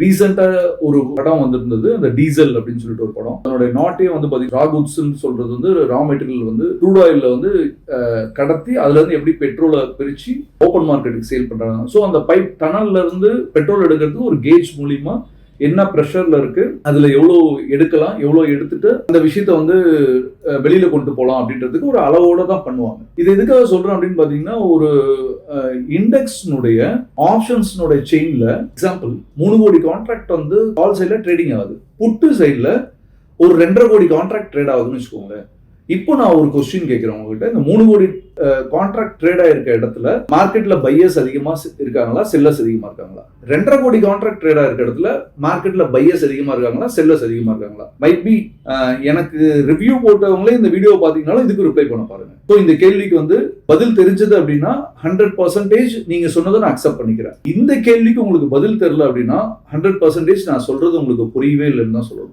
ரீசெண்டா ஒரு படம் வந்திருந்தது, அந்த டீசல் அப்படின்னு சொல்லிட்டு ஒரு படம். அதனுடைய நாட்டே வந்து பாத்தீங்கன்னா ராகுட்ஸ் சொல்றது வந்து ரா மெட்டீரியல் வந்து க்ரூட் ஆயில்ல வந்து கடத்தி அதுல இருந்து எப்படி பெட்ரோலை பிரிச்சு ஓப்பன் மார்க்கெட்டுக்கு சேல் பண்றாங்க. ஸோ அந்த பைப் டனல்ல இருந்து பெட்ரோல் எடுக்கிறதுக்கு ஒரு கேஜ் மூலியமா என்ன ப்ரெஷர்ல இருக்கு, அதுல எவ்வளவு எடுக்கலாம், எவ்வளவு எடுத்துட்டு அந்த விஷயத்த வந்து வெளியில கொண்டு போகலாம் அப்படின்றதுக்கு ஒரு அளவோட தான் பண்ணுவாங்க. இது எதுக்காக சொல்றேன் அப்படின்னு பாத்தீங்கன்னா, ஒரு இண்டெக்ஸ்னுடைய ஆப்ஷன்ஸ்னுடைய செயின்ல எக்ஸாம்பிள் 3 கோடி கான்ட்ராக்ட் வந்து கால் சைட்ல ட்ரேடிங் ஆகுது, புட்டு சைட்ல ஒரு 2.5 கோடி கான்ட்ராக்ட் ட்ரேட் ஆகுதுன்னு வச்சுக்கோங்க. இப்போ நான் ஒரு கொஸ்டின் கேட்கிறேன் உங்ககிட்ட, இந்த 3 கோடி கான்ட்ராக்ட் ட்ரேட் ஆயிருக்க இடத்துல மார்க்கெட்ல பையர்ஸ் அதிகமா இருக்காங்களா, செல்லர்ஸ் அதிகமா இருக்காங்களா? 2.5 கோடி கான்ட்ராக்ட் ட்ரேட் ஆயிருக்க இடத்துல மார்க்கெட்ல பையர்ஸ் அதிகமா இருக்காங்களா, செல்லர்ஸ் அதிகமா இருக்காங்களா? மைட் பி எனக்கு ரிவ்யூ போட்டவங்களே இந்த வீடியோ பாத்தீங்கன்னாலும் இதுக்கு ரிப்ளை பண்ண பாருங்க. ஸோ இந்த கேள்விக்கு வந்து பதில் தெரிஞ்சது அப்படின்னா 100% நீங்க சொன்னதை நான் அக்செப்ட் பண்ணிக்கிறேன். இந்த கேள்விக்கு உங்களுக்கு பதில் தெரியல அப்படின்னா 100% நான் சொல்றது உங்களுக்கு புரியவே இல்லைன்னு தான் சொல்லணும்.